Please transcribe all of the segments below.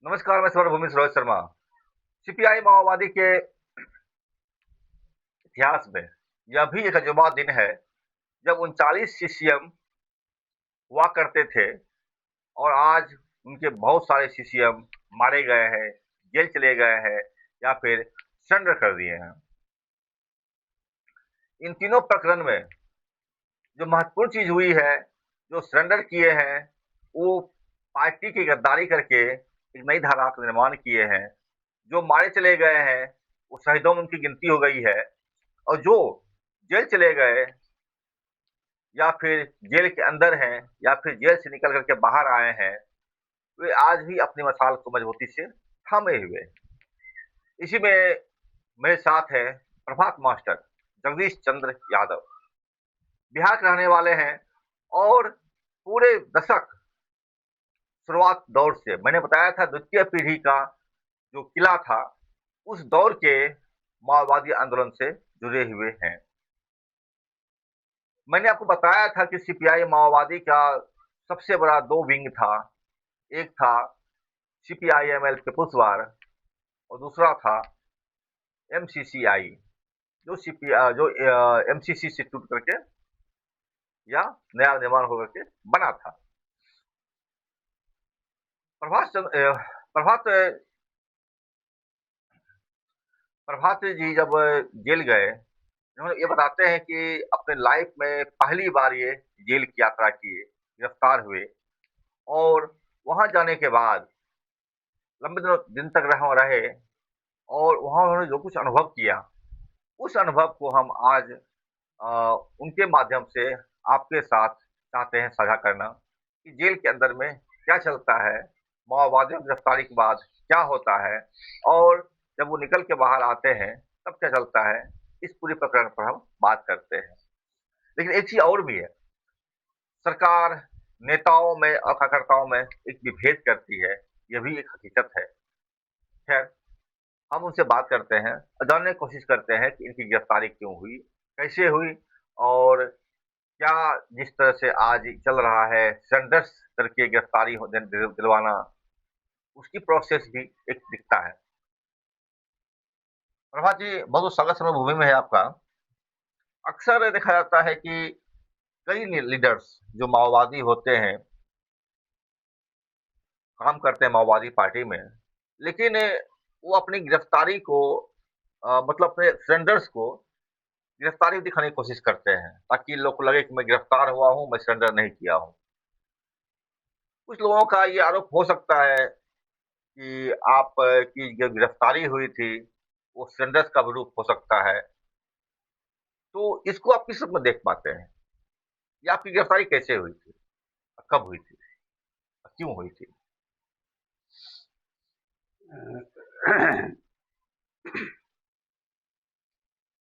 नमस्कार, मैं स्वरभूमि रोहित शर्मा। सीपीआई माओवादी के इतिहास में यह भी एक अजूबा दिन है जब 39 सीसीएम हुआ करते थे और आज उनके बहुत सारे सीसीएम मारे गए हैं, जेल चले गए हैं या फिर सरेंडर कर दिए हैं। इन तीनों प्रकरण में जो महत्वपूर्ण चीज हुई है, जो सरेंडर किए हैं, वो पार्टी की गद्दारी करके एक नई धारा का निर्माण किए हैं। जो मारे चले गए हैं, वो शहीदों में उनकी गिनती हो गई है। और जो जेल चले गए या फिर जेल के अंदर हैं या फिर जेल से निकल करके बाहर आए हैं, वे आज भी अपनी मशाल को मजबूती से थामे हुए। इसी में मेरे साथ है प्रभात मास्टर जगदीश चंद्र यादव। बिहार के रहने वाले हैं और पूरे दशक शुरुआत दौर से मैंने बताया था, द्वितीय पीढ़ी का जो किला था, उस दौर के माओवादी आंदोलन से जुड़े हुए हैं। मैंने आपको बताया था कि सीपीआई माओवादी का सबसे बड़ा दो विंग था। एक था सीपीआई एमएल पीपुल्स वार और दूसरा था एमसीसीआई, जो एमसीसी से टूट करके या नया निर्माण होकर के बना था। प्रभात प्रभात जी जब जेल गए, उन्होंने ये बताते हैं कि अपने लाइफ में पहली बार ये जेल की यात्रा किए, गिरफ्तार हुए और वहां जाने के बाद लंबे दिन तक रहे और वहां उन्होंने जो कुछ अनुभव किया, उस अनुभव को हम आज उनके माध्यम से आपके साथ चाहते हैं साझा करना कि जेल के अंदर में क्या चलता है, माओवादियों की गिरफ्तारी के बाद क्या होता है और जब वो निकल के बाहर आते हैं तब क्या चलता है। इस पूरे प्रकरण पर हम बात करते हैं। लेकिन एक चीज और भी है, सरकार नेताओं में और कार्यकर्ताओं में एक विभेद करती है, यह भी एक हकीकत है। खैर, हम उनसे बात करते हैं और जानने की कोशिश करते हैं कि इनकी गिरफ्तारी क्यों हुई, कैसे हुई और क्या जिस तरह से आज चल रहा है संघर्ष करके गिरफ्तारी दिलवाना, उसकी प्रोसेस भी एक दिखता है। प्रभात जी, बहुत स्वागत समय भूमि में है आपका। अक्सर देखा जाता है कि कई लीडर्स जो माओवादी होते हैं, काम करते हैं माओवादी पार्टी में, लेकिन वो अपनी गिरफ्तारी को मतलब अपने सरेंडर्स को गिरफ्तारी दिखाने की कोशिश करते हैं ताकि लोग को लगे कि मैं गिरफ्तार हुआ हूं, मैं सरेंडर नहीं किया हूं। कुछ लोगों का ये आरोप हो सकता है कि आप की जो गिरफ्तारी हुई थी वो सरेंडर्स का भी रूप हो सकता है। तो इसको आप किस रूप में देख पाते हैं? या आपकी गिरफ्तारी कैसे हुई थी, कब हुई थी, क्यों हुई थी?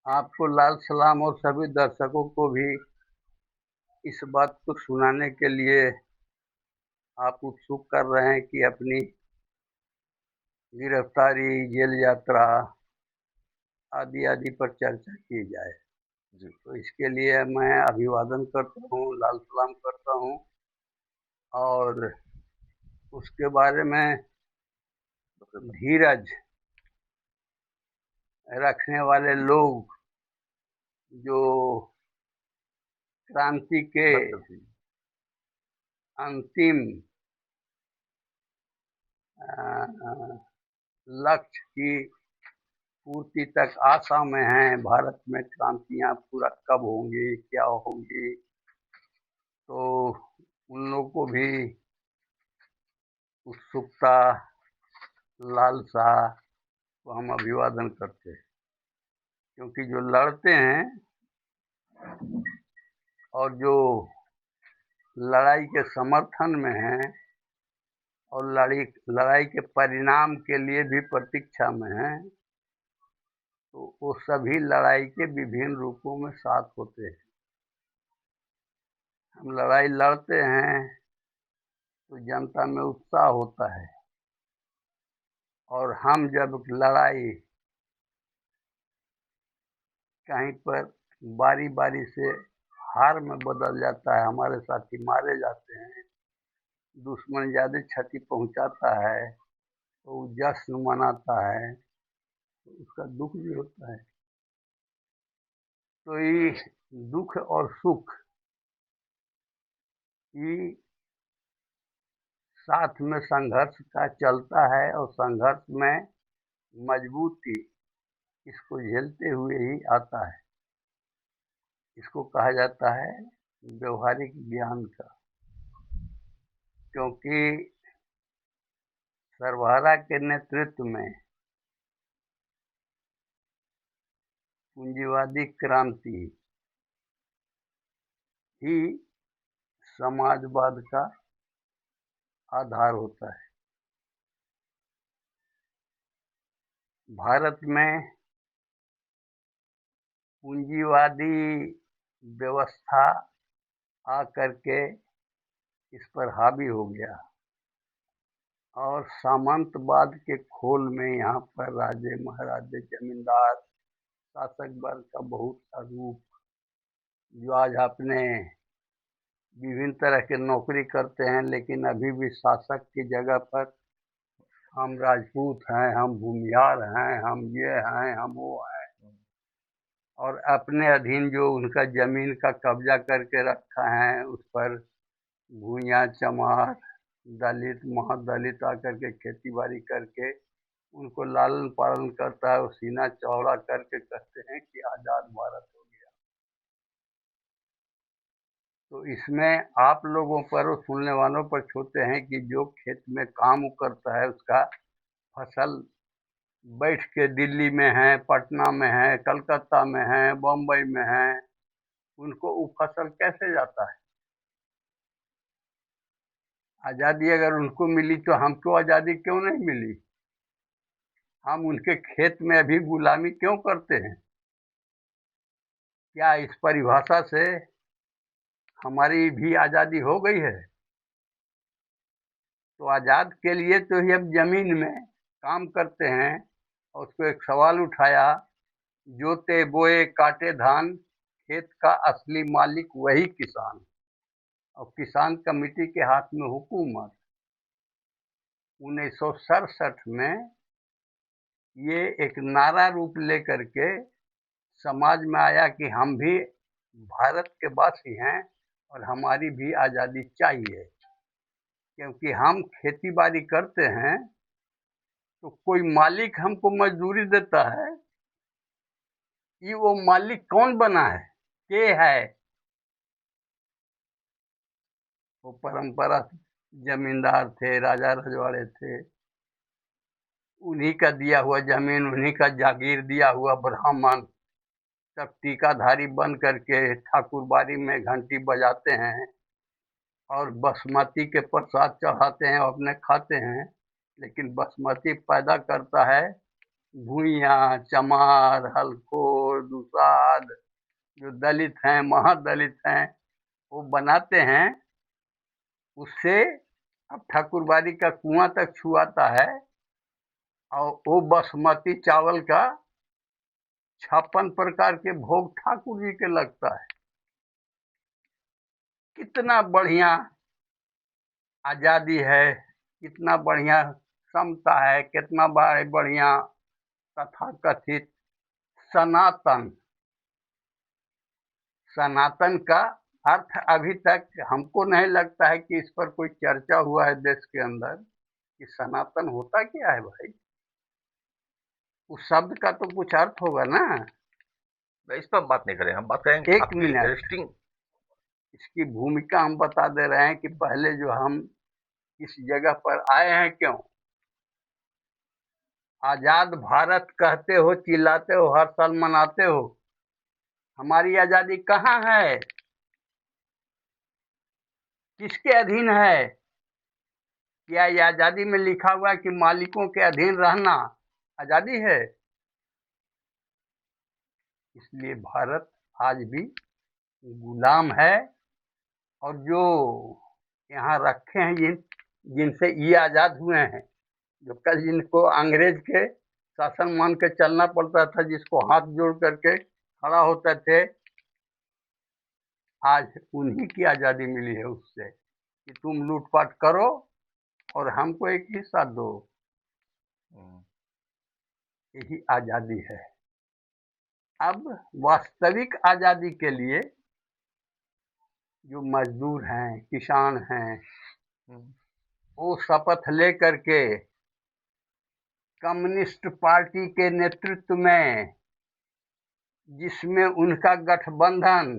आपको लाल सलाम और सभी दर्शकों को भी इस बात को सुनाने के लिए आप उत्सुक कर रहे हैं कि अपनी गिरफ्तारी, जेल यात्रा आदि आदि पर चर्चा की जाए। जी। तो इसके लिए मैं अभिवादन करता हूँ, लाल सलाम करता हूँ और उसके बारे में धीरज रखने वाले लोग जो क्रांति के अंतिम लक्ष्य की पूर्ति तक आशा में हैं, भारत में क्रांतियां पूरा कब होंगी, क्या होंगी, तो उन लोगों को भी उत्सुकता, लालसा को हम अभिवादन करते हैं। क्योंकि जो लड़ते हैं और जो लड़ाई के समर्थन में हैं और लड़ाई के परिणाम के लिए भी प्रतीक्षा में हैं, तो वो सभी लड़ाई के विभिन्न रूपों में साथ होते हैं। हम लड़ाई लड़ते हैं तो जनता में उत्साह होता है और हम जब लड़ाई कहीं पर बारी बारी से हार में बदल जाता है, हमारे साथी मारे जाते हैं, दुश्मन ज्यादा क्षति पहुंचाता है, तो वो जश्न मनाता है, तो उसका दुख भी होता है। तो ये दुख और सुख ये साथ में संघर्ष का चलता है, और संघर्ष में मजबूती इसको झेलते हुए ही आता है। इसको कहा जाता है व्यवहारिक ज्ञान का। क्योंकि सर्वहारा के नेतृत्व में पूंजीवादी क्रांति ही समाजवाद का आधार होता है। भारत में पूंजीवादी व्यवस्था आकर के इस पर हावी हो गया, और सामंतवाद के खोल में यहाँ पर राजे महाराजे जमींदार शासक वर्ग का बहुत सा रूप, जो आज अपने विभिन्न तरह के नौकरी करते हैं, लेकिन अभी भी शासक की जगह पर हम राजपूत हैं, हम भूमिहार हैं, हम ये हैं, हम वो हैं, और अपने अधीन जो उनका जमीन का कब्जा करके रखा है, उस पर भूया चमार दलित महादलित आकर के खेती बाड़ी करके उनको लालन पालन करता है, और सीना चौड़ा करके कहते हैं कि आजाद भारत हो गया। तो इसमें आप लोगों पर और सुनने वालों पर छोड़ते हैं कि जो खेत में काम करता है, उसका फसल बैठ के दिल्ली में है, पटना में है, कलकत्ता में है, बम्बई में है, उनको वो फसल कैसे जाता है? आज़ादी अगर उनको मिली तो हमको आज़ादी क्यों नहीं मिली? हम उनके खेत में अभी गुलामी क्यों करते हैं? क्या इस परिभाषा से हमारी भी आज़ादी हो गई है? तो आज़ाद के लिए तो ही अब जमीन में काम करते हैं। और उसको एक सवाल उठाया, जोते बोए काटे धान, खेत का असली मालिक वही किसान, और किसान कमेटी के हाथ में हुकूमत। 1967 में ये एक नारा रूप लेकर के समाज में आया कि हम भी भारत के वासी हैं और हमारी भी आज़ादी चाहिए। क्योंकि हम खेती बाड़ी करते हैं तो कोई मालिक हमको मजदूरी देता है, ये वो मालिक कौन बना है, के है? वो परंपरा जमींदार थे, राजा रजवाड़े थे, उन्हीं का दिया हुआ जमीन, उन्हीं का जागीर दिया हुआ ब्राह्मण सब टीकाधारी बन करके ठाकुरबाड़ी में घंटी बजाते हैं और बासमती के प्रसाद चढ़ाते हैं और अपने खाते हैं। लेकिन बासमती पैदा करता है भूइया चमार हलखोर दुसाध, जो दलित हैं महादलित हैं, वो बनाते हैं। उससे अब ठाकुरबाड़ी का कुआं तक छुआता है, और वो बासमती चावल का 56 प्रकार के भोग ठाकुर जी के लगता है। कितना बढ़िया आजादी है, कितना बढ़िया समता है, कितना बढ़िया तथाकथित सनातन। सनातन का अर्थ अभी तक हमको नहीं लगता है कि इस पर कोई चर्चा हुआ है देश के अंदर कि सनातन होता क्या है भाई। उस शब्द का तो कुछ अर्थ होगा ना। इस पर हम बात नहीं करें, हम बात करेंगे एक आपकी मिनट, इंटरेस्टिंग। इसकी भूमिका हम बता दे रहे हैं कि पहले जो हम इस जगह पर आए हैं क्यों। आजाद भारत कहते हो, चिल्लाते हो, हर साल मनाते हो, हमारी आजादी कहाँ है? किसके अधीन है? क्या ये आजादी में लिखा हुआ है कि मालिकों के अधीन रहना आजादी है? इसलिए भारत आज भी गुलाम है। और जो यहाँ रखे हैं, जिनसे ये आजाद हुए हैं, जो कल जिनको अंग्रेज के शासन मान के चलना पड़ता था, जिसको हाथ जोड़ करके खड़ा होते थे, आज उन्हीं की आजादी मिली है उससे कि तुम लूटपाट करो और हमको एक हिस्सा दो। हम्म, यही आजादी है। अब वास्तविक आजादी के लिए जो मजदूर हैं, किसान हैं, हम्म, वो शपथ ले करके कम्युनिस्ट पार्टी के नेतृत्व में, जिसमें उनका गठबंधन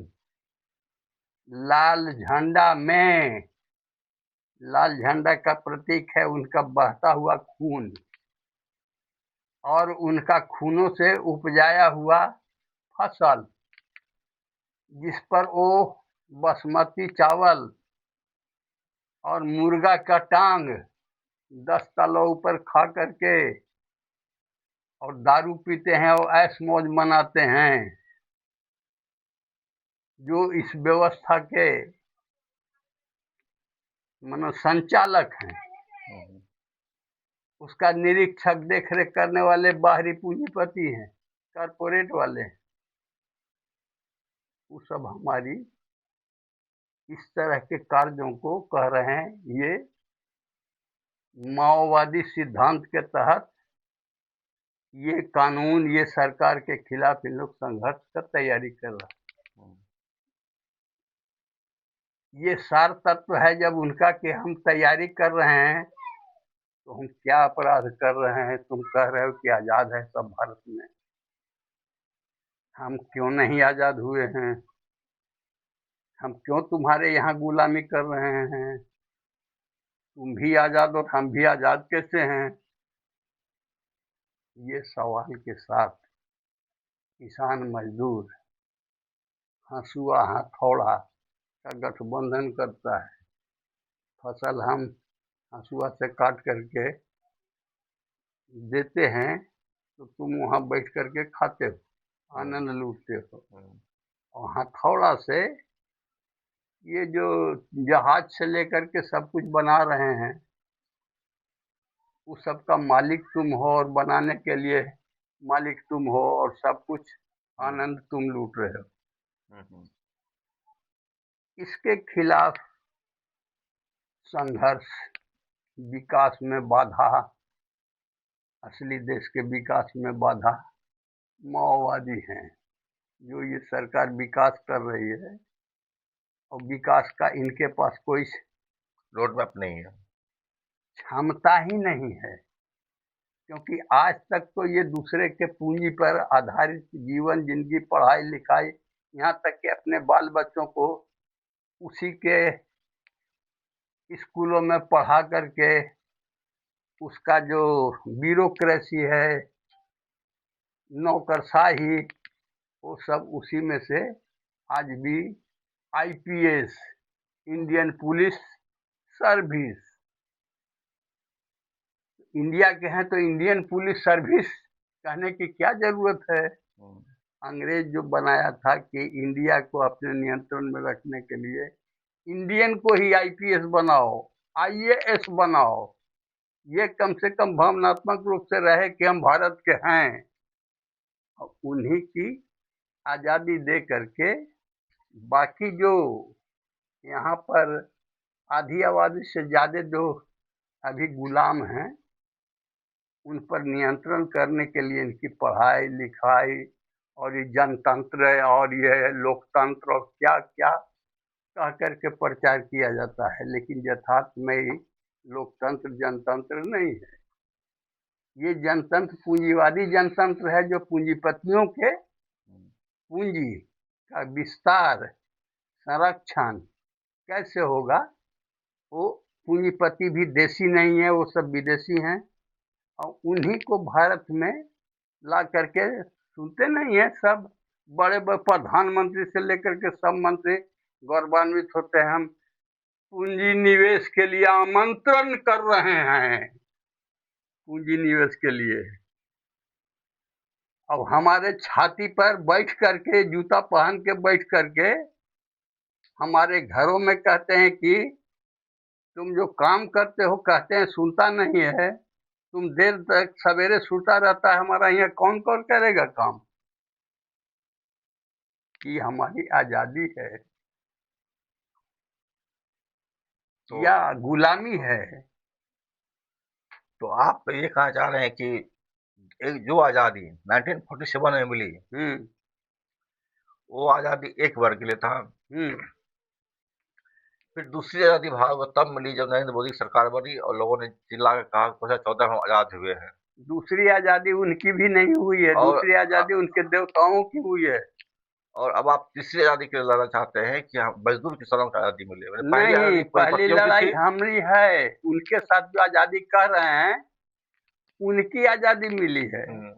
लाल झंडा में, लाल झंडा का प्रतीक है उनका बहता हुआ खून, और उनका खूनों से उपजाया हुआ फसल, जिस पर वो बासमती चावल और मुर्गा का टांग 10 तलों ऊपर खा करके और दारू पीते हैं और ऐश मौज मनाते हैं, जो इस व्यवस्था के मानो संचालक हैं, हम्म, उसका निरीक्षक देख रेख करने वाले बाहरी पूंजीपति हैं, कारपोरेट वाले हैं, वो सब हमारी इस तरह के कार्यों को कह रहे हैं। ये माओवादी सिद्धांत के तहत ये कानून, ये सरकार के खिलाफ इन लोग संघर्ष का तैयारी कर रहे हम्म, हैं। ये सार तत्व है जब उनका कि हम तैयारी कर रहे हैं, तो हम क्या अपराध कर रहे हैं? तुम कह रहे हो कि आजाद है सब भारत में, हम क्यों नहीं आजाद हुए हैं? हम क्यों तुम्हारे यहाँ गुलामी कर रहे हैं? तुम भी आजाद और हम भी आजाद कैसे हैं? ये सवाल के साथ किसान मजदूर हंसुआ हथौड़ा का गठबंधन करता है। फसल हम हंसुआ से काट करके देते हैं, तो तुम वहाँ बैठ करके खाते हो, हम्म, आनंद लूटते हो। हम्म, और हथौड़ा से ये जो जहाज से लेकर के सब कुछ बना रहे हैं, उस सब का मालिक तुम हो और बनाने के लिए मालिक तुम हो, और सब कुछ हम्म, आनंद तुम लूट रहे हो। हम्म, इसके खिलाफ संघर्ष, विकास में बाधा, असली देश के विकास में बाधा माओवादी हैं। जो ये सरकार विकास कर रही है, और विकास का इनके पास कोई रोड मैप नहीं है। क्षमता ही नहीं है, क्योंकि आज तक तो ये दूसरे के पूंजी पर आधारित जीवन, जिंदगी, पढ़ाई लिखाई, यहाँ तक कि अपने बाल बच्चों को उसी के स्कूलों में पढ़ा करके उसका जो ब्यूरोक्रेसी है, नौकरशाही, वो सब उसी में से आज भी IPS, Indian police service, India के हैं तो इंडियन पुलिस सर्विस कहने की क्या जरूरत है? हम्म, अंग्रेज जो बनाया था कि इंडिया को अपने नियंत्रण में रखने के लिए इंडियन को ही आईपीएस बनाओ, आईएएस बनाओ, ये कम से कम भावनात्मक रूप से रहे कि हम भारत के हैं। और उन्हीं की आजादी दे करके बाकी जो यहाँ पर आधी आबादी से ज्यादा जो अभी गुलाम हैं, उन पर नियंत्रण करने के लिए इनकी पढ़ाई लिखाई और ये जनतंत्र और ये लोकतंत्र और क्या क्या कह करके प्रचार किया जाता है, लेकिन यथार्थ में ही लोकतंत्र जनतंत्र नहीं है। ये जनतंत्र पूंजीवादी जनतंत्र है, जो पूंजीपतियों के हम्म, पूंजी का विस्तार, संरक्षण कैसे होगा? वो पूंजीपति भी देशी नहीं है, वो सब विदेशी हैं, और उन्हीं को भारत में ला करके, सुनते नहीं है सब बड़े बड़े प्रधानमंत्री से लेकर के सब मंत्री गौरवान्वित होते हैं, हम पूंजी निवेश के लिए आमंत्रण कर रहे हैं, पूंजी निवेश के लिए। अब हमारे छाती पर बैठ करके, जूता पहन के बैठ करके हमारे घरों में कहते हैं कि तुम जो काम करते हो, कहते हैं सुनता नहीं है, तुम देर तक सवेरे सूता रहता है, हमारा यहाँ कौन कौन करेगा काम? कि हमारी आजादी है तो या गुलामी है? तो आप ये कहना चाह रहे हैं कि एक जो आज़ादी 1947 में मिली, हम्म। वो आज़ादी एक वर्ग के लिए था। हम्म। फिर दूसरी आज़ादी भारत को तब मिली जब नरेंद्र मोदी की सरकार बनी और लोगों ने चिल्ला के कहा 2014 हम आज़ाद हुए हैं। दूसरी आजादी उनकी भी नहीं हुई है, और दूसरी आजादी उनके देवताओं की हुई है। और अब आप तीसरी आज़ादी के लिए लड़ना चाहते हैं कि हम मजदूर किसानों को आज़ादी मिले। मैंने पहली नहीं, आज़ादी पहली पूंजीपतियों की लड़ाई थी। हमारी है, उनके साथ जो आजादी कर रहे हैं उनकी आजादी मिली है, हम्म,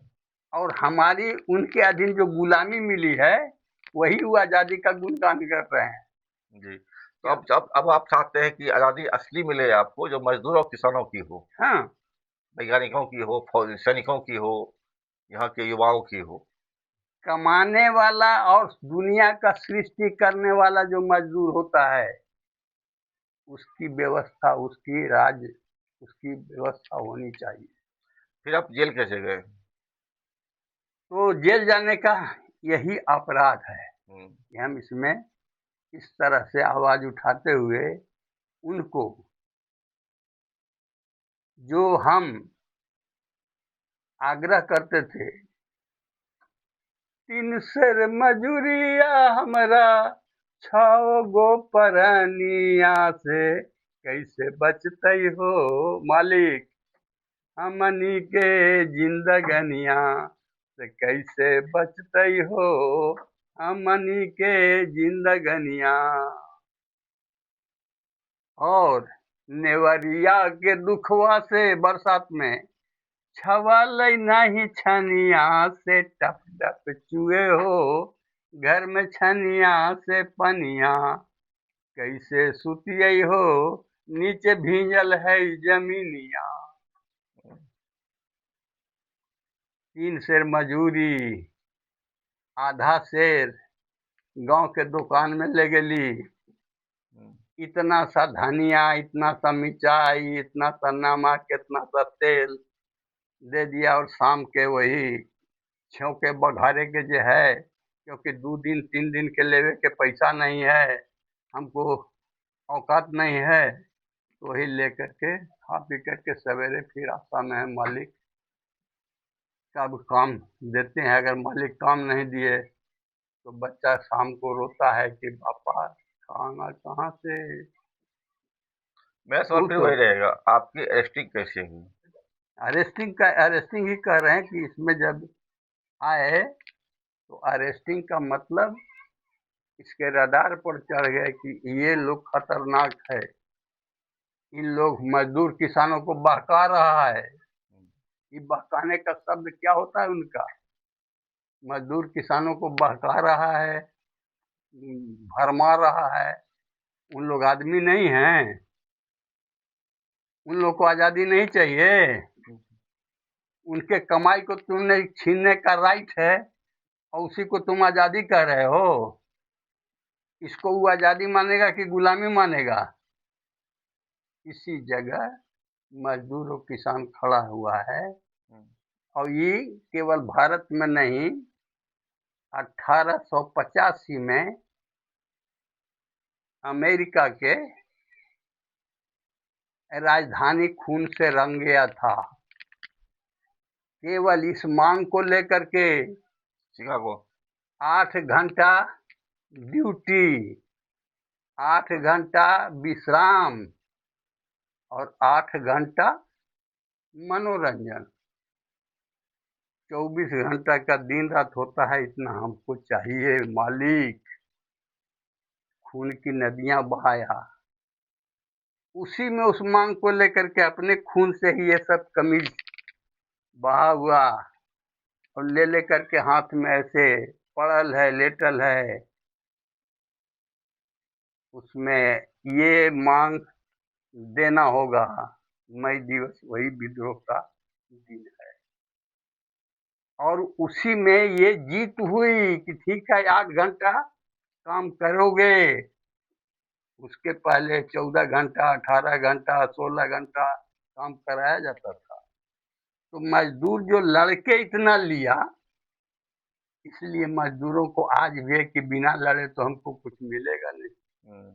और हमारी उनके अधीन जो गुलामी मिली है वही वो आजादी का गुणगान कर रहे हैं। जी। तो क्या? अब आप चाहते हैं कि आज़ादी असली मिले आपको, जो मजदूरों और किसानों की हो, हाँ, वैज्ञानिकों की हो, सैनिकों की हो, यहाँ के युवाओं की हो। कमाने वाला और दुनिया का सृष्टि करने वाला जो मजदूर होता है उसकी व्यवस्था, उसकी राज्य, उसकी व्यवस्था होनी चाहिए। फिर आप जेल कैसे गए? तो जेल जाने का यही अपराध है हम्म, कि हम इसमें इस तरह से आवाज उठाते हुए उनको, जो हम आग्रह करते थे, 3 सेर मजूरिया हमरा 6 गो परनिया से कैसे बचते हो मालिक, हमनी के जिंदगनिया से कैसे बचते हो, हमनी के जिंदगनिया। और नेवरिया के दुखवा से बरसात में छवाल नहीं छनिया से टप टप चुए हो, घर में छनिया से पनिया कैसे सुतिये हो, नीचे भींजल है जमीनिया। 3 सेर मजूरी, आधा सेर गांव के दुकान में ले गेली, हम्म, इतना सा धनिया, इतना सा मिर्चाई, इतना सा नमक, इतना सा तेल दे दिया, और शाम के वही छौके बघारे के जो है, क्योंकि 2 दिन 3 दिन के लेवे के पैसा नहीं है, हमको औकात नहीं है, तो वही लेकर के खा पी करके सवेरे फिर आशा में है मालिक का अब काम देते हैं। अगर मालिक काम नहीं दिए तो बच्चा शाम को रोता है कि पापा खाना कहाँ से। मेरा सवाल वो फिर तो वही रहेगा, आपकी अरेस्टिंग कैसे हुई? अरेस्टिंग ही कर रहे हैं कि इसमें जब आए तो अरेस्टिंग का मतलब इसके रडार पर चढ़ गए कि ये लोग खतरनाक है, इन लोग मजदूर किसानों को बहका रहा है। ये बहकाने का शब्द क्या होता है उनका? मजदूर किसानों को बहका रहा है, भरमा रहा है। उन लोग आदमी नहीं हैं, उन लोग को आजादी नहीं चाहिए, उनके कमाई को तुमने छीनने का राइट है और उसी को तुम आजादी कह रहे हो। इसको वो आजादी मानेगा कि गुलामी मानेगा? इसी जगह मजदूर और किसान खड़ा हुआ है, और ये केवल भारत में नहीं, 1885 में अमेरिका के राजधानी खून से रंग गया था, केवल इस मांग को लेकर के। शिकागो। 8 घंटा ड्यूटी, 8 घंटा विश्राम, और 8 घंटा मनोरंजन, 24 घंटा का दिन रात होता है, इतना हमको चाहिए मालिक। खून की नदियां बहाया, उसी में उस मांग को लेकर के अपने खून से ही ये सब कमीज बहा हुआ और ले लेकर के हाथ में ऐसे पड़ल है, लेटल है। उसमें ये मांग देना होगा, मई दिवस वही विद्रोह का दिन है। और उसी में ये जीत हुई कि ठीक है 8 घंटा काम करोगे, उसके पहले 14 घंटा, 18 घंटा, 16 घंटा काम कराया जाता था। तो मजदूर जो लड़के इतना लिया, इसलिए मजदूरों को आज भी है कि बिना लड़े तो हमको कुछ मिलेगा नहीं, हम्म,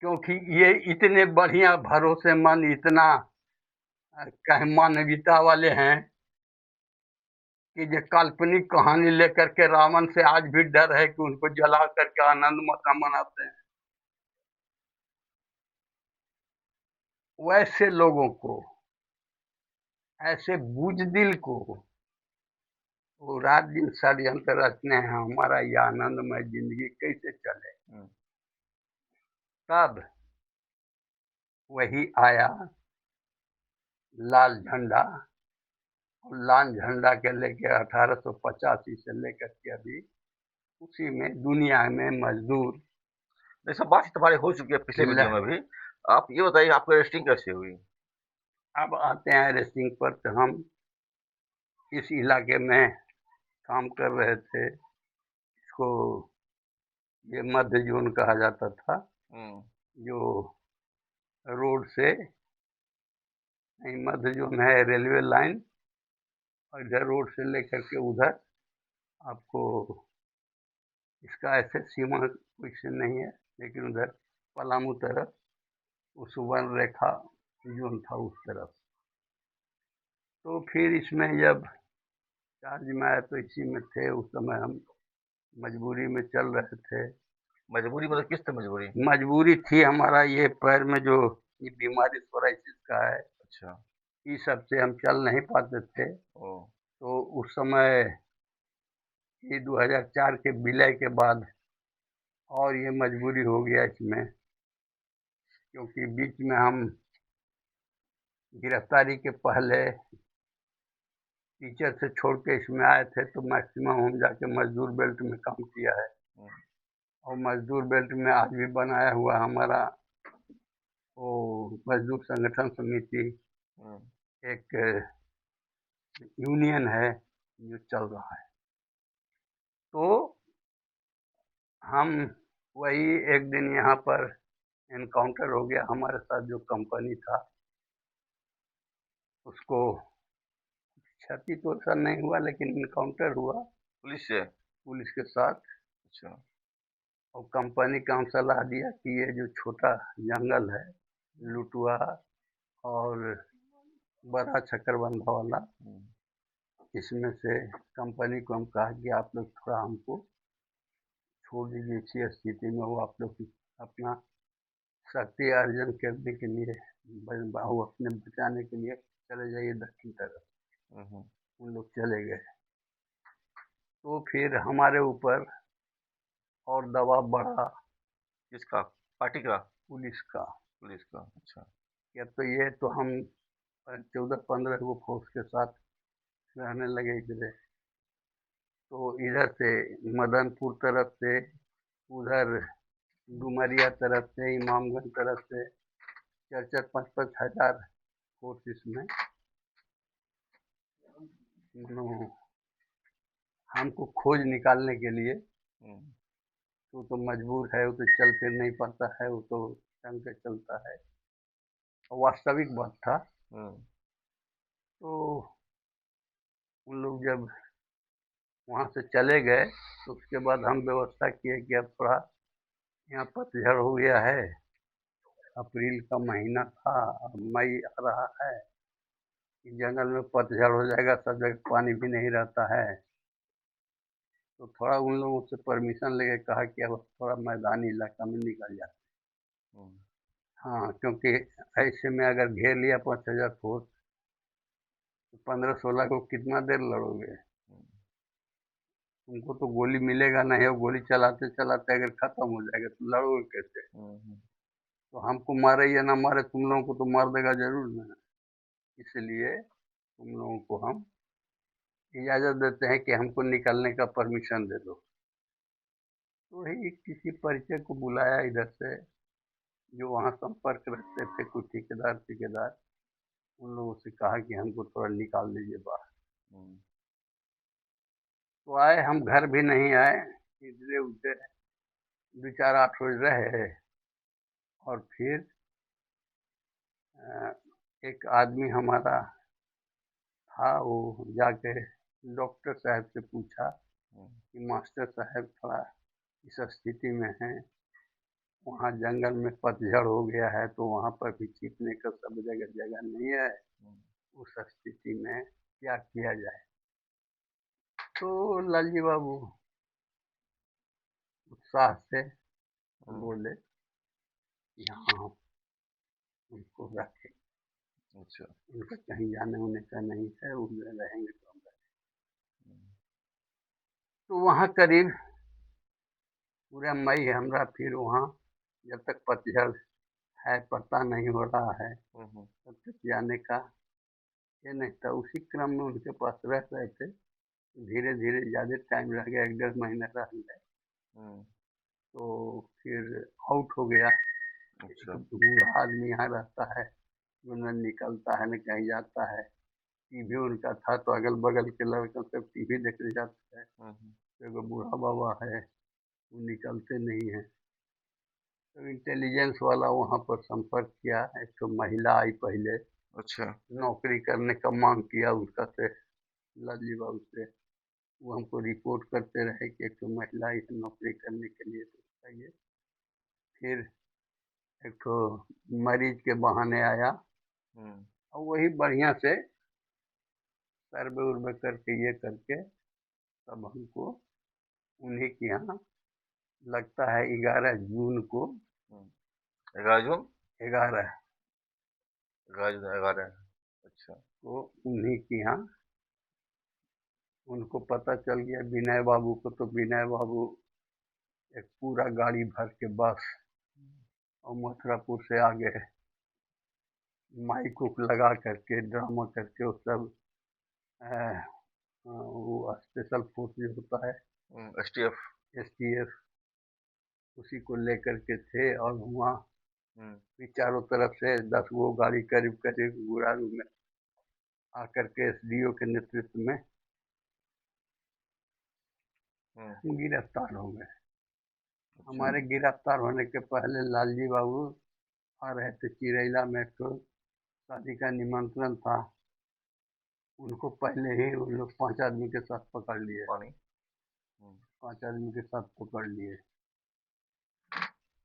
क्योंकि ये इतने बढ़िया भरोसेमंद, इतना कहीं मानवीयता वाले हैं कि जो काल्पनिक कहानी लेकर के रावण से आज भी डर है कि उनको जला करके आनंद मनाते हैं। वैसे लोगों को, ऐसे बुजदिल को वो रात दिन षड्यंत्र रचने हैं हमारा ये आनंदमय जिंदगी कैसे चले। तब वही आया लाल झंडा, और लाल झंडा के लेके 1885 से लेकर के अभी उसी में दुनिया में मजदूर। ये सब बात हमारी हो चुकी है पिछले वीडियो में भी। आप ये बताइए आपकी रेस्टिंग कैसे हुई? अब आते हैं रेस्टिंग पर। तो हम इस इलाके में काम कर रहे थे, इसको ये मध्य जोन कहा जाता था, जो रोड से मध्य जोन है रेलवे लाइन, और इधर रोड से लेकर के उधर आपको इसका ऐसे सीमा कोई से नहीं है, लेकिन उधर पलामू तरफ उस वन रेखा जोन था उस तरफ। तो फिर इसमें जब चार्ज में आया तो इसी में थे उस समय हम, मजबूरी में चल रहे थे। मजबूरी मतलब किस तरह मजबूरी? मजबूरी थी हमारा ये पैर में जो ये बीमारी सोराइसिस का है, अच्छा। इस सब से हम चल नहीं पाते थे। तो उस समय ये 2004 के विलय के बाद और ये मजबूरी हो गया इसमें, क्योंकि बीच में हम गिरफ्तारी के पहले टीचर से छोड़ के इसमें आए थे, तो मैक्सिमम हम जाके मजदूर बेल्ट में काम किया है। और मजदूर बेल्ट में आज भी बनाया हुआ हमारा वो मजदूर संगठन समिति एक यूनियन है जो चल रहा है। तो हम वही एक दिन यहाँ पर एनकाउंटर हो गया हमारे साथ, जो कंपनी था उसको क्षति तो ऐसा नहीं हुआ, लेकिन इनकाउंटर हुआ पुलिस से? पुलिस के साथ। अच्छा। और कंपनी का हम सलाह दिया कि ये जो छोटा जंगल है लुटुआ और बड़ा चक्करबंधा वाला, इसमें से कंपनी को हम कहा कि आप लोग थोड़ा हमको छोड़ दीजिए, इसी स्थिति में वो आप लोग अपना शक्ति अर्जन करने के लिए, वो अपने बचाने के लिए चले जाइए दक्षिण तरफ। उन लोग चले गए। तो फिर हमारे ऊपर और दबाव बढ़ा। किसका? पार्टी का? पुलिस का। पुलिस का, अच्छा। या तो ये तो हम 14-15 को फोर्स के साथ रहने लगे इधर। तो इधर से मदनपुर तरफ से, उधर डुमरिया तरफ से, इमामगंज तरफ से 4-5 हजार फोर्स इसमें हमको खोज निकालने के लिए। तो मजबूर है, वो तो चल फिर नहीं पाता है, वो तो ढंग से चलता है। वास्तविक बात था। तो उन लोग जब वहाँ से चले गए तो उसके बाद हम व्यवस्था किए कि अब थोड़ा यहाँ पतझड़ हो गया है, अप्रैल का महीना था, अब मई आ रहा है, जंगल में पतझड़ हो जाएगा, सब जगह पानी भी नहीं रहता है। तो थोड़ा उन लोगों से परमिशन लेके कहा कि अब थोड़ा मैदानी इलाका में निकल जाते। हाँ, क्योंकि ऐसे में अगर घेर लिया 5,000 फोर्स, तो 15-16 को कितना देर लड़ोगे? तुमको तो गोली मिलेगा नहीं, और गोली चलाते चलाते अगर खत्म हो जाएगा तो लड़ोगे कैसे? तो हमको मारे या ना मारे, तुम लोगों को तो मार देगा जरूर ना। इसलिए तुम लोगों को हम इजाज़त देते हैं कि हमको निकलने का परमिशन दे दो। तो ही किसी परिचय को बुलाया इधर से, जो वहाँ संपर्क रखते थे कुछ ठेकेदार, उन लोगों से कहा कि हमको थोड़ा निकाल दीजिए बाहर। तो आए, हम घर भी नहीं आए, इधरे उधरे 2-4-8 रोज रहे। और फिर एक आदमी हमारा था, वो जाके डॉक्टर साहब से पूछा कि मास्टर साहब थोड़ा इस स्थिति में हैं, वहाँ जंगल में पतझड़ हो गया है, तो वहाँ पर भी छिपने का सब जगह जगह नहीं है, उस स्थिति में क्या किया जाए। तो लालजी बाबू उत्साह से बोले कि हाँ हम उनको रखें, अच्छा। उनका कहीं जाने होने का नहीं है, उनमें रहेंगे तो हम रहेंगे। तो वहाँ करीब पूरा मई हमरा फिर वहाँ, जब तक पतझड़ है पता नहीं हो रहा है तब तक जाने का ये नहीं था। उसी क्रम में उनके पास रह रहे थे, धीरे धीरे ज़्यादा टाइम रह गया, 1 डेढ़ महीना रह गए। तो फिर आउट हो गया। एक अच्छा। बूढ़ा आदमी यहाँ रहता है, जो न निकलता है न कहीं जाता है। टीवी उनका था तो अगल बगल के लड़के सब टीवी देखने जाते हैं। तो एगो बूढ़ा बाबा है, वो निकलते नहीं है। तो इंटेलिजेंस वाला वहाँ पर संपर्क किया, एक तो महिला आई पहले, अच्छा। नौकरी करने का मांग किया उनका से, लालजी बाबू से। वो हमको रिपोर्ट करते रहे कि एक तो महिला आई है नौकरी करने के लिए, तो बताइए। फिर एक तो मरीज के बहाने आया, और वही बढ़िया से सर्वे उर्वे करके ये करके तब हमको उन्हीं के यहाँ, लगता है 11 जून को, 11 जून। 11 11 जून 11। अच्छा। को उन्हीं के यहाँ उनको पता चल गया विनय बाबू को। तो विनय बाबू एक पूरा गाड़ी भर के बस और मथुरापुर से आ गए, माइक उक लगा करके ड्रामा करके, वो सब वो स्पेशल फोर्स जो होता है, STF। STF, उसी को लेकर के थे। और वहाँ भी चारों तरफ से 10 गो गाड़ी करीब करीब गुरारू में आकर के SDO के नेतृत्व में गिरफ्तार हो गए। हमारे गिरफ्तार होने के पहले लालजी बाबू आ रहे थे चिरैला में, तो शादी का निमंत्रण था। उनको पहले ही उन लोग 5 आदमी के साथ पकड़ लिए, पानी। 5 आदमी के साथ पकड़ लिए।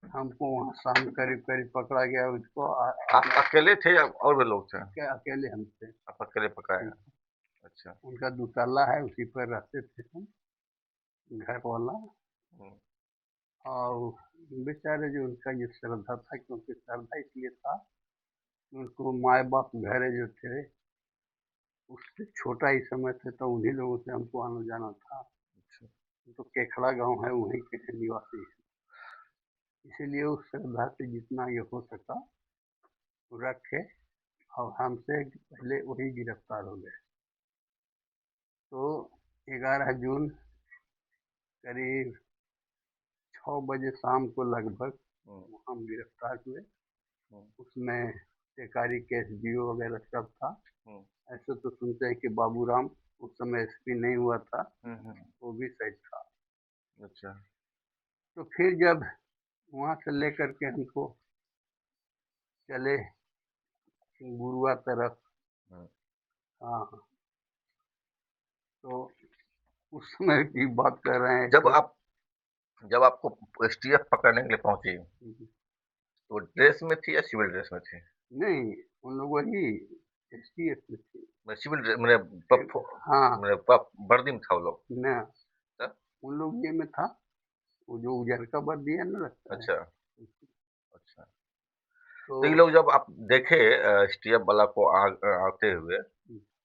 हमको वहाँ शाम करीब करीब पकड़ा गया। उसको आप अकेले थे या और भी लोग थे? अकेले हम थे। आप अकेले पकाए हैं? अच्छा। उनका दूताला है, उसी पर रहते थे हम, घर वाला। और बेचारे जो उनका ये श्रद्धा था, क्योंकि श्रद्धा इसलिए था कि उनको माए बाप घरे जो थे उससे छोटा ही समय थे, तो उन्हीं लोगों से हमको आना जाना था। तो केखड़ा गांव है, वहीं के निवासी है, इसीलिए उस श्रद्धा से जितना ये हो सका वो रखे। और हमसे पहले वही गिरफ्तार हो गए। तो 11 जून करीब 6 बजे शाम को लगभग हम गिरफ्तार हुए। उसमें टेकारी के SDO वगैरह सब था। ऐसे तो सुनते हैं कि बाबूराम उस समय SP नहीं हुआ था, वो भी सही था। अच्छा। तो फिर जब वहाँ से लेकर के हमको चले गुरुआ तरफ, हाँ हाँ, तो उस समय की बात कर रहे हैं। जब आपको STF पकड़ने के लिए पहुंची, तो ड्रेस में थी या सिविल ड्रेस में थी? नहीं, उन लोग वही STF में थे। सिविल ड्रेस मैंने हाँ, वर्दी में था वो लोग? न उन लोग ये में था, वो जो उजर का वर्दी है ना लगता है। अच्छा। अच्छा। तो तो ये लोग जब आप देखे STF वाला को आते हुए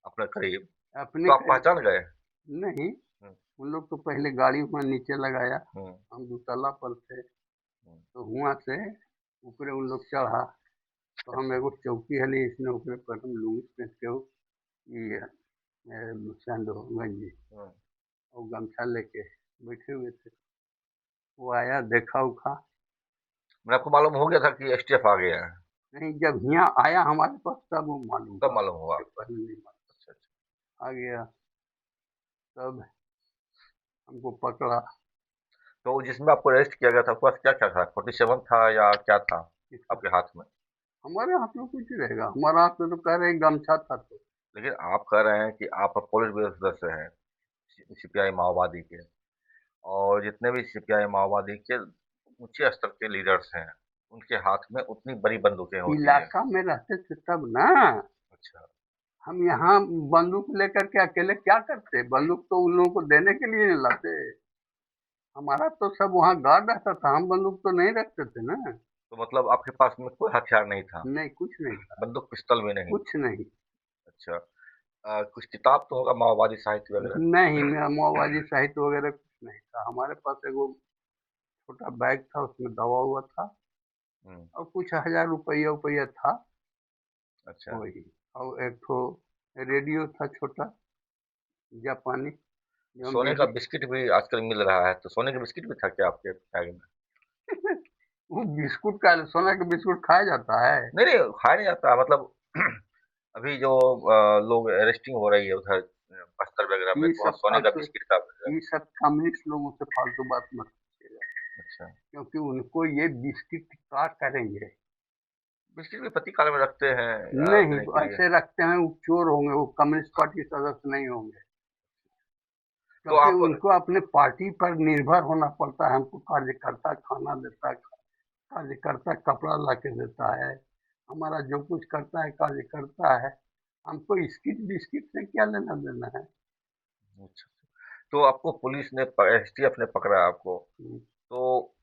अपने करीब, अपने तो आप करीब पहचान गए? नहीं, हम्म, उन लोग तो पहले गाड़ी वहाँ नीचे लगाया, हम्म, हम दूतला पर थे। हम्म। तो वहाँ से ऊपरे उन लोग चढ़ा, तो हम एगो चौकी हली, इसने ऊपरे पर हम लुंगी पहन के वो ये सैंडो गंजी और गमछा लेके बैठे हुए थे। वो आया, देखा उखा। मैंने आपको मालूम हो गया था कि STF आ गया है? नहीं, जब यहाँ आया हमारे पास तब वो मालूम कब हुआ, मालूम हुआ? उसके पहले नहीं मालूम। अच्छा, अच्छा। आ गया तब हमको पकड़ा। तो जिसमें आपको अरेस्ट किया गया था उसके पास क्या क्या था? 47 था या क्या था किसका? आपके हाथ में? हमारे हाथ में कुछ रहेगा, हमारे हाथ में तो कह रहे गमछा था। तो लेकिन आप कह रहे हैं कि आप पुलिस ब्यूरो सदस्य हैं, CPI माओवादी के, और जितने भी CPI माओवादी के ऊंचे स्तर के लीडर्स हैं, उनके हाथ में उतनी बड़ी बंदूकें होती है। इलाका में रहते थे तब ना। अच्छा। हम यहाँ बंदूक लेकर के अकेले क्या करते? बंदूक तो उन लोगों को देने के लिए नहीं लाते। हमारा तो सब वहाँ गार्ड रहता था, हम बंदूक तो नहीं रखते थे ना। तो मतलब आपके पास में कोई हथियार नहीं था? नहीं, कुछ नहीं था। बंदूक पिस्तौल भी नहीं? कुछ नहीं। अच्छा। कुछ किताब तो होगा माओवादी साहित्य वगैरह? नहीं, मेरा माओवादी साहित्य वगैरह कुछ नहीं था। हमारे पास एगो छोटा बैग था, उसमें दवा हुआ था, हुँ, और कुछ 1000 रुपया था, अच्छा। वही। और एक ठो रेडियो था छोटा, जापानी, जो हम सोने का रेडियो बिस्किट भी आजकल मिल रहा है, तो सोने का बिस्किट भी था क्या आपके बैग में? वो बिस्कुट का, सोना का बिस्कुट खाया जाता है? नहीं, नहीं, खाया नहीं जाता मतलब अभी जो लोग अरेस्टिंग हो रही है उधर बस्तर वगैरह में, ये तो वहाँ सब सोने का फालतू, बिस्किट का ये सब कम्युनिस्ट लोगों से फालतू बात मत कीजिएगा, अच्छा। क्योंकि उनको ये बिस्किट क्या करेंगे? बिस्किट भी पति काल में रखते हैं नहीं, देने के लिए। ऐसे रखते हैं, वो चोर होंगे, वो कम्युनिस्ट पार्टी के सदस्य नहीं होंगे। तो क्योंकि आप उनको अपने पार्टी पर निर्भर होना पड़ता है। हमको कार्यकर्ता खाना देता है, कार्यकर्ता कपड़ा ला के देता है, हमारा जो कुछ करता है कार्यकर्ता है। हमको इसकी बिस्किट से क्या लेना देना है? अच्छा, तो आपको पुलिस ने एसटीएफ ने पकड़ा आपको, हम्म, तो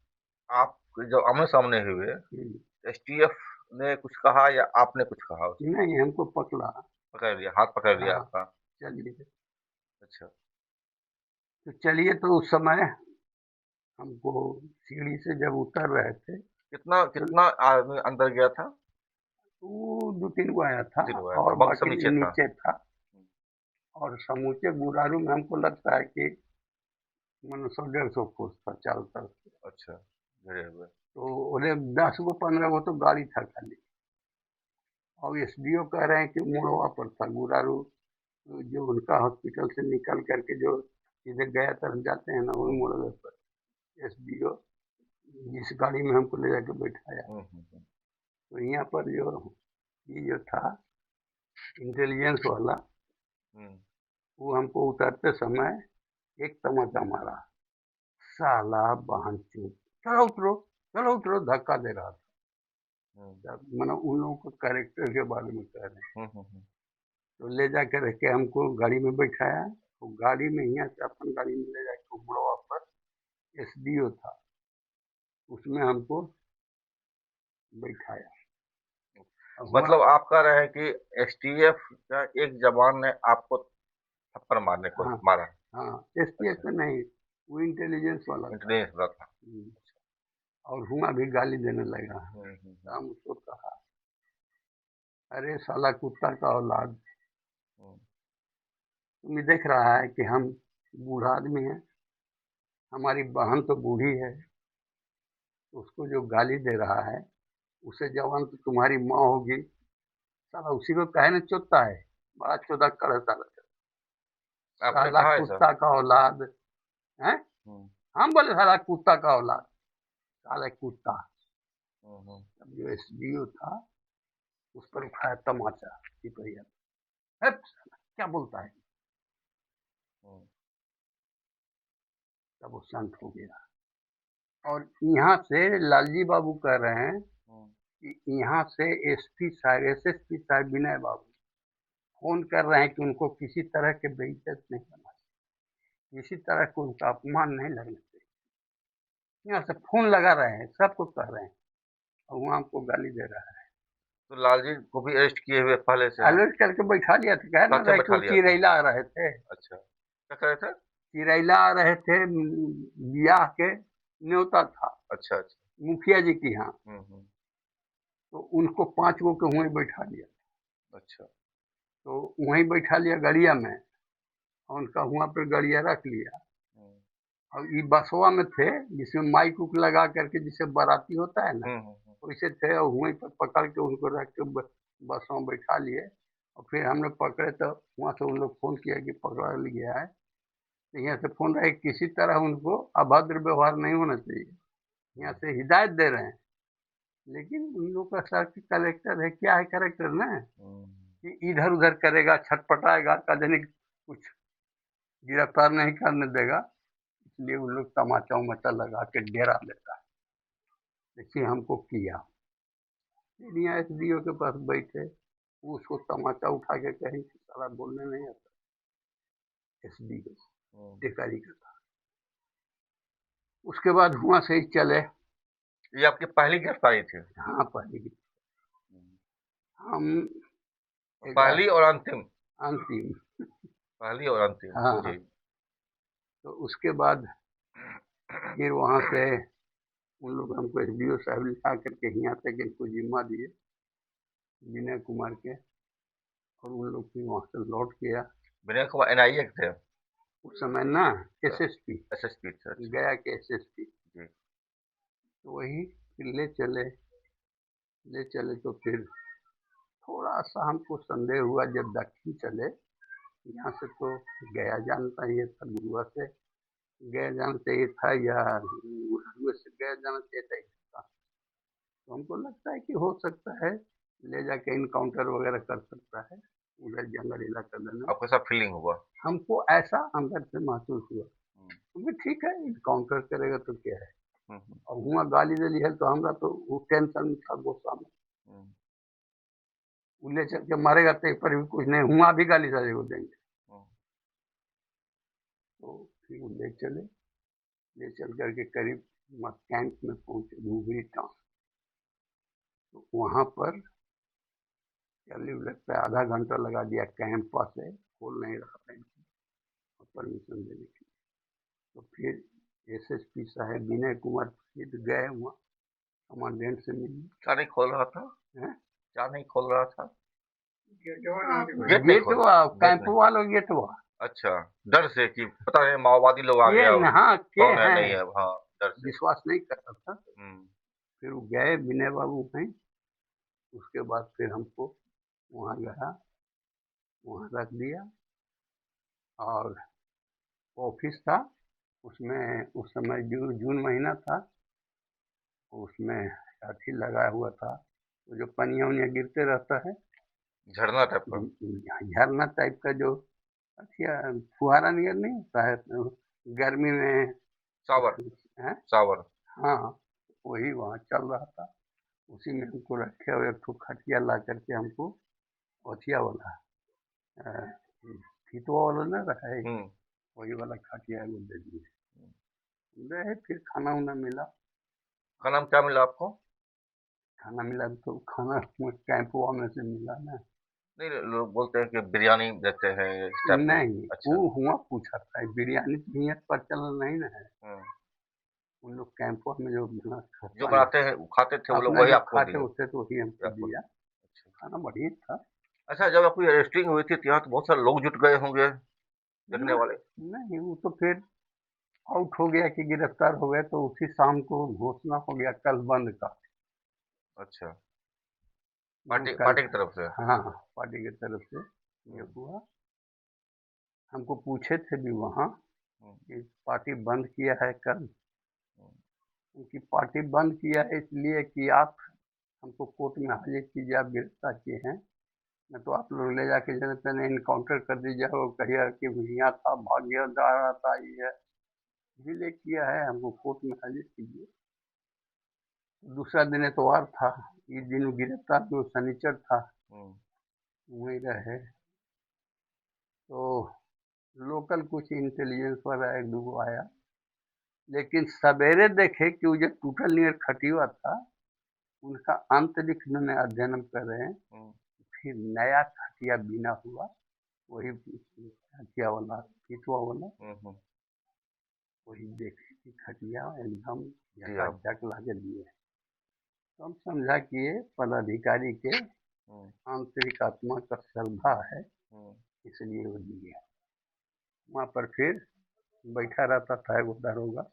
आप जब आमने-सामने हुए, हम्म। एसटीएफ ने कुछ कहा या आपने कुछ कहा उसको? नहीं, हमको पकड़ा। पकड़ लिया, हाथ पकड़ लिया हाँ, आपका? चलिए। अच्छा। तो चलिए, तो उस समय हमको सीढ़ी से जब उतर रहे थे, कितना तो कितना आदमी अंदर गया था? वो 2-3 गो आया था, 2-3 गो आया था, और बाकी सब बाकी नीचे था? नीचे था। और समूचे गुरारू में हमको लगता है कि मानो 100-150 फुट था चारों तरफ से। अच्छा, घिरे हुए। तो उन्हें 10 गो 15 गो तो गाड़ी था खाली। और एसडीओ कह रहे हैं कि मुड़वा पर था गुरारू, जो उनका हॉस्पिटल से निकल करके जो सीधे गया तरफ जाते हैं ना, हुँ, वही मुड़वे पर एसडीओ जिस गाड़ी में हमको ले जाके बैठाया। हुँ, हुँ, हुँ, तो यहाँ पर जो ये जो था इंटेलिजेंस वाला, हुँ। वो हमको उतरते समय एक तमाचा मारा, साला बहनचोद, चलो उतरो, चलो उतरो, धक्का दे रहा हुँ, था। मतलब उन लोगों को कैरेक्टर के बारे में कह रहे हैं। हुँ, हुँ, हुँ। तो ले जाकर के हमको गाड़ी में बैठाया, तो गाड़ी में यहाँ से अपन गाड़ी में ले जाके मुड़वा पर एसडीओ था, उसमें हमको बैठाया। अब हुआ, मतलब आप कह रहे हैं कि एसटीएफ का एक जवान ने आपको थप्पड़ मारने को हाँ, मारा है? हाँ, एसटीएफ अच्छा, पे नहीं, वो इंटेलिजेंस वाला था। इंटेलिजेंस वाला था। हम्म, और हुआ भी गाली देने लगा। हुँ, हुँ, तो हुँ, हम उसको कहा, अरे साला कुत्ता का औलाद, हुँ, तुम्हें देख रहा है कि हम बूढ़ा आदमी हैं, हमारी बहन तो बूढ़ी है, उसको जो गाली दे रहा है, उसे जवान तो तुम्हारी माँ होगी, साला उसी को कहे न चोदता है, बड़ा चौदह कर साला, आपने साला कहा ऐसा? कुत्ता का औलाद है। हुँ, हम बोले साला कुत्ता का औलाद, साले कुत्ता। हुँ, हुँ, अब जो एसडीओ था, उस पर उठाया तमाचा सिपहिया, "हट, साला, क्या बोलता है?" हुँ, तब वो शांत हो गया। और यहाँ से लालजी बाबू कह रहे हैं हुँ, कि यहाँ से एसपी साहब, एसएसपी साहब विनय बाबू फोन कर रहे हैं कि उनको किसी तरह के बेइज्जत नहीं करना चाहिए, किसी तरह को उनका अपमान नहीं लगना चाहिए। यहाँ से फोन लगा रहे हैं, सबको कह रहे हैं, और वहाँ हमको गाली दे रहा है। तो लालजी को भी अरेस्ट किए हुए पहले से हैं? अलर्ट करके बैठा लिया था, कह ना साथ में रहे कि बैठा वो लिया था? चिरैला आ रहे थे। अच्छा, क्या कह रहे थे? चिरैला आ रहे थे, ब्याह के न्योता था अच्छा, अच्छा। मुखिया जी के यहाँ। हुँ, हुँ, तो उनको 5 गो के वहीं बैठा लिया। अच्छा। तो वहीं बैठा लिया गड़िया में, और उनका वहाँ पर गड़िया रख लिया। हुँ, और ये बसवा में थे, जिसमें माइक उक लगा करके, जिसे बाराती होता है ना, हुँ, हुँ, हुँ, वैसे थे। और वहीं पर पकड़ के उनको रख के बसों में बैठा लिए। और फिर हमने पकड़े, तो वहाँ से उन लोग फोन किया कि पकड़ा लिया है। तो यहाँ से फोन रहे, किसी तरह उनको अभद्र व्यवहार नहीं होना चाहिए, यहाँ हुँ, से हिदायत दे रहे हैं। लेकिन उन लोग का सर की कलेक्टर है, क्या है करेक्टर ना, हुँ, कि इधर उधर करेगा, छटपटाएगा, कदनी कुछ गिरफ्तार नहीं करने देगा। इसलिए उन लोग तमाचा उमाचा लगा के डेरा देता है। देखिए हमको किया, फिर यहाँ एसडीओ के पास बैठे, वो उसको तमाचा उठा के कहीं कि साला बोलने नहीं आता। एसडी हम्म। टेकारी का था। उसके बाद हुआ सही चले। ये आपकी पहली गिरफ्तारी थी? हाँ पहले की। हम्म। हम पहली और अंतिम? अंतिम। पहली और अंतिम हाँ। जी। तो उसके बाद फिर वहाँ से उन लोग हमको एसडीओ साहब लिखा करके यहाँ तक इनको जिम्मा दिए विनय कुमार के, और उन लोग फिर वहाँ से लौट गया। विनय कुमार एनआईए के थे? उस समय ना एसएसपी, एसएसपी थे? अच्छा। गया के एसएसपी। जी। तो वही फिर ले चले तो फिर थोड़ा सा हमको संदेह हुआ जब दक्षिण चले। यहाँ से तो गया जानता ही था, गुरुआ से गया जाना चाहिए था या गुरुआ से गया जाना चाहिए था। तो हमको लगता है कि हो सकता है ले जाके इनकाउंटर वगैरह कर सकता है उधर जंगल इलाका में। आपको ऐसा फीलिंग हुआ? हमको ऐसा अंदर से महसूस हुआ। हम्म। क्योंकि ठीक है इनकाउंटर करेगा तो क्या है, हम्म। और हुआ गाली दे है तो हमरा तो वो टेंशन था गुस्सा में। हम्म। वो ले चल के मारेगा तो पर भी कुछ नहीं हुआ, भी गाली साले को देंगे। हम्म। तो फिर वो ले चल करके करीब कैंप में पहुंचे घुघरी टाउन। तो वहाँ पर करीब लगता है आधा घंटा लगा दिया, कैंप पास है खोल नहीं रहा था परमिशन देने की। तो फिर एसएसपी साहब विनय कुमार फिर गए वहाँ कमांडेंट से मिलने। क्या नहीं खोल रहा था? हैं? क्या नहीं खोल रहा था? गेट नहीं गेट खोल? हुआ गेट कैंप नहीं? वालों गेट हुआ। अच्छा। डर से कि पता नहीं माओवादी लोग आ के गया, हाँ के कौन है हैं, नहीं है, हाँ, डर से। विश्वास नहीं कर रहा था। हम्म। फिर वो गए विनय बाबू हैं। उसके बाद फिर हमको वहाँ गया, वहाँ रख दिया। और ऑफिस था उसमें, उस समय जून महीना था। उसमें अथी लगा हुआ था, वो जो पनिया उनिया गिरते रहता है, झरना टाइप का? झरना टाइप का जो अच्छा फुहारा नियर नहीं होता है गर्मी में। सावर? हैं? सावर? हाँ वही वहाँ चल रहा था। उसी में हमको रखे हुए एक ठो खटिया ला करके हमको अथिया वाला फीतवा वाला ना रहा है, हम्म। वही वाला खटिया वो दे दिए। रहे फिर खाना उना मिला। का नाम क्या मिला आपको? खाना मिला तो खाना कैंपवा में से मिला ना। नहीं, लोग बोलते हैं कि बिरयानी देते हैं इस टाइप में। नहीं वो अच्छा। हुआ पूछा था बिरयानी तो यहाँ पर चलन नहीं ना है। हम्म। उन लोग कैंपवा में जो अपना जो बनाते हैं खाते थे वो लोग अपना वही जो आपको खाते दिए? होते तो वही हमको आपको दिया। दिए? अच्छा। खाना बढ़िया था। अच्छा, जब आपकी अरेस्टिंग हुई थी तो यहाँ तो बहुत सारे लोग जुट गए होंगे देखने ना वाले? नहीं वो तो फिर आउट हो गया कि गिरफ्तार हो गए, तो उसी शाम को घोषणा हो गया कल बंद का। अच्छा। वो पार्टी कल, पार्टी की तरफ से? हाँ पार्टी की तरफ से ये हम्म। हुआ। हमको पूछे थे भी वहाँ हम्म। कि पार्टी बंद किया है कल। हम्म। उनकी पार्टी बंद किया है इसलिए कि आप हमको कोर्ट में हाजिर कीजिए, आप गिरफ्तार किए हैं, नहीं तो आप लोग ले जाके जने तने इनकाउंटर कर दीजिए। वो कहिए कि यहाँ था भाग गया जा रहा था ये है, इसीलिए किया है, हमको कोर्ट में हाजिर कीजिए। दूसरा दिन एतवार था, इस दिन गिरफ्तार जो शनिचर था हम्म। वहीं रहे। तो लोकल कुछ इंटेलिजेंस वाला एक दो आया, लेकिन सवेरे देखे कि वो जो टूटल नियर खटिया था उनका आंतरिक में अध्ययन कर रहे हैं। हम्म। फिर नया खटिया बिना हुआ, वही खटिया वाला पिटुआ वाला, हम्म। वही देखे कि खटिया एकदम जी आप। झकाझक लाके दिए। तो हम समझा कि ये पदाधिकारी के हम्म। आंतरिक आत्मा का श्रद्धा है, हम्म। इसलिए वो दिए। वहाँ पर फिर बैठा रहता था वो दरोगा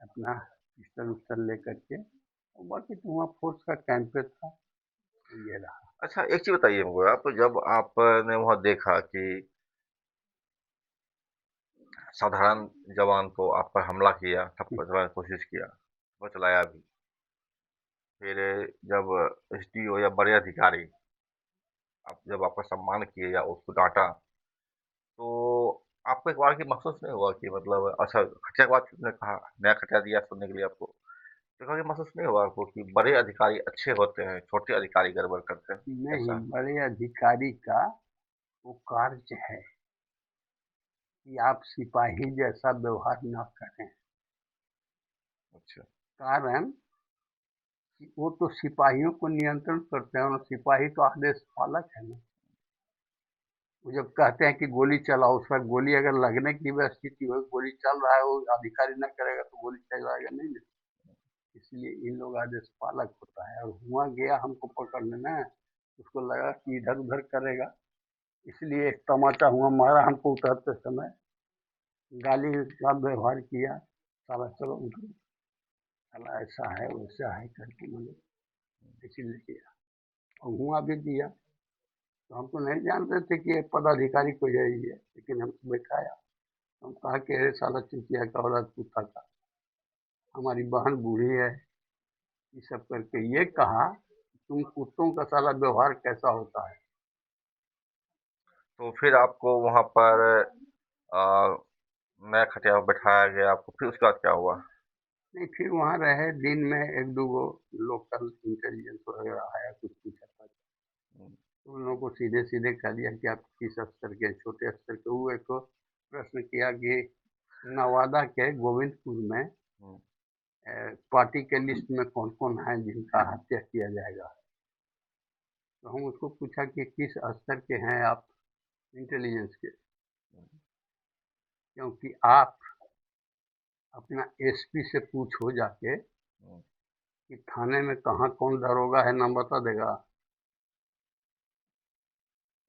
अपना पिस्टल उस्टल लेकर के, और बाकी तो वहाँ फोर्स का कैंप था। ये रहा। अच्छा, एक चीज बताइए मुझे, आप जब आपने वहां देखा कि साधारण जवान को आप पर हमला किया, थप्पड़ चलाने की कोशिश किया, वो चलाया भी, फिर जब एसडीओ या बड़े अधिकारी आप जब आपका सम्मान किए या उसको डांटा, तो आपको एक बार की महसूस नहीं हुआ कि मतलब अच्छा खटिया के बाद किसने कहा नया खटिया दिया सुनने के लिए आपको, तो कभी महसूस नहीं हुआ आपको कि बड़े अधिकारी अच्छे होते हैं, छोटे अधिकारी गड़बड़ करते हैं? नहीं, ऐसा? बड़े अधिकारी का वो कार्य है कि आप सिपाही जैसा व्यवहार न करें। अच्छा। कारण कि वो तो सिपाहियों को नियंत्रण करते हैं और सिपाही तो आदेश पालक है ना। वो जब कहते हैं कि गोली चलाओ, उस पर गोली अगर लगने की भी स्थिति हो, गोली चल रहा है, वो अधिकारी न करेगा तो गोली चलाएगा नहीं ना। इसलिए इन लोग आदेश पालक होता है, और हुआ गया हमको पकड़ने में, उसको लगा कि इधर उधर करेगा, इसलिए एक तमाचा हुआ मारा हमको उतरते समय, गाली का व्यवहार किया, साला चलो उधर, साला ऐसा है वैसा है करके मैंने इसीलिए किया, और हुआ भी दिया। तो हम तो नहीं जानते थे कि ये पदाधिकारी कोई है ये, लेकिन हमको बैठाया, हम कहा कि अरे साला चुतिया का औरत कुत्ता का, हमारी बहन बूढ़ी है, ये सब करके ये कहा तुम कुत्तों का साला व्यवहार कैसा होता है। तो फिर आपको वहाँ पर नया खटिया पर बैठाया गया आपको, फिर उसके बाद क्या हुआ? नहीं, फिर वहाँ रहे, दिन में एक दो गो लोकल इंटेलिजेंस वगैरह आया, कुछ पूछा था, हुँ, तो उन लोगों को सीधे सीधे कह दिया कि आप किस स्तर के, छोटे स्तर के। वो एक प्रश्न किया कि नवादा के गोविंदपुर में हुँ, पार्टी के लिस्ट में कौन कौन है जिनका हत्या किया जाएगा। तो हम उसको पूछा कि किस स्तर के हैं आप इंटेलिजेंस के, क्योंकि आप अपना एसपी से पूछो जाके हुँ। कि थाने में कहाँ कौन दरोगा है, नाम बता देगा।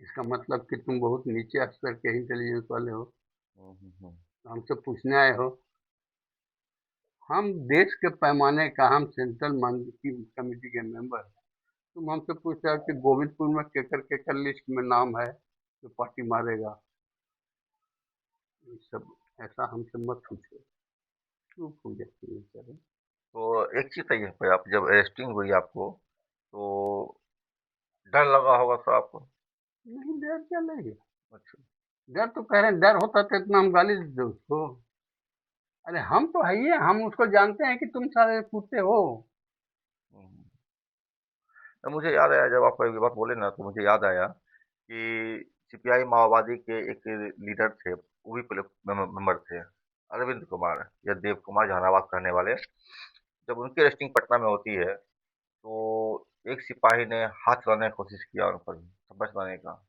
इसका मतलब कि तुम बहुत नीचे स्तर के इंटेलिजेंस वाले हो, हुँ, हुँ, हुँ। तो हमसे पूछने आए हो। हम देश के पैमाने का, हम सेंट्रल कमेटी के मेंबर हैं। तुम हमसे पूछ रहे हो कि गोविंदपुर में केकर लिस्ट में नाम है जो पार्टी मारेगा। ये सब ऐसा हमसे मत पूछो, चुप हो जाती है सर। तो एक चीज़ बताइए यहाँ पे, आप जब अरेस्टिंग हुई आपको, तो डर लगा होगा तो आपको? नहीं, डर क्या लगे, अच्छा। डर तो कह रहे हैं, डर होता तो इतना हम गाली देते उसको। अरे हम तो है ही है, हम उसको जानते हैं कि तुम सारे कुत्ते हो। हुँ, हुँ। तो मुझे याद आया, जब आप ये बात बोले ना, तो मुझे याद आया कि सीपीआई माओवादी के एक लीडर थे, वो भी पहले मेंबर थे, अरविंद कुमार या देव कुमार जहानाबाद के रहने वाले। जब उनकी अरेस्टिंग पटना में होती है, तो एक सिपाही ने हाथ चलाने की कोशिश किया उन पर, थप्पड़ चलाने का।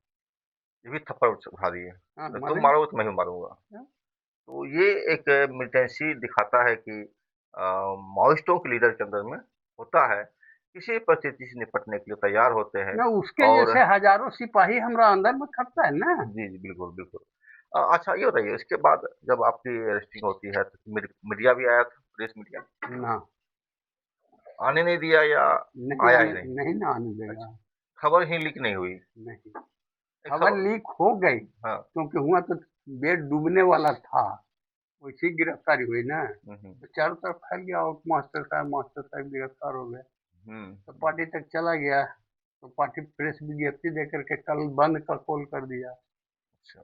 ये भी थप्पड़ उठा दिए। हाँ, तुम मारे। मारोगे तो मैं भी मारूँगा। हाँ, तो ये एक मिलिटेंसी दिखाता है कि माओइस्टों के लीडर के अंदर में होता है, किसी परिस्थिति से निपटने के लिए तैयार होते हैं। ना उसके और जैसे हजारों सिपाही हमारा अंदर में खपता है ना। जी, जी, बिल्कुल, बिल्कुल। अच्छा ये बताइए, इसके बाद जब आपकी अरेस्टिंग होती है, तो मीडिया भी आया था, प्रेस मीडिया? ना, आने नहीं दिया या नहीं आया ही आने, नहीं? नहीं ना आने अच्छा, देगा। खबर ही लीक नहीं हुई? नहीं, एक खबर खबर। लीक हो गई, हाँ। क्योंकि हुआ तो बेड डूबने वाला था, वैसी गिरफ्तारी हुई ना। हुँ, हुँ, तो चारों तरफ फैल गया, और मास्टर साहब गिरफ्तार हो गए, हुँ, तो पार्टी तक चला गया। तो पार्टी प्रेस विज्ञप्ति दे करके कल बंद का कॉल कर दिया। अच्छा।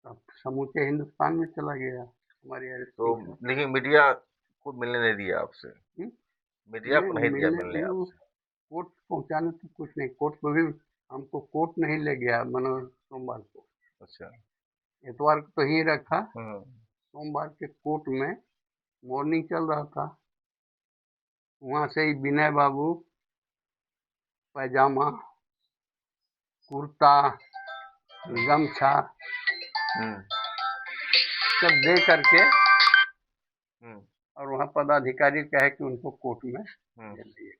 अब समूचे हिंदुस्तान में चला गया हमारी तो अरेस्टिंग का। लेकिन मीडिया को मिलने नहीं दिया आपसे? हम्म? मीडिया को नहीं नहीं दिया मिलने मिलने नहीं, वो आपसे? कोर्ट पहुंचाने तो कुछ नहीं, कोर्ट को भी हमको कोर्ट नहीं ले गया मनोज सोमवार को। अच्छा। इतवार को तो ही रखा, हुँ, सोमवार के कोर्ट में मॉर्निंग चल रहा था, वहां से ही विनय बाबू पैजामा, कुर्ता, हुँ, गमछा हुँ, सब दे करके, हुँ, और वहाँ पदाधिकारी कहे कि उनको कोर्ट में हुँ। ले लिए।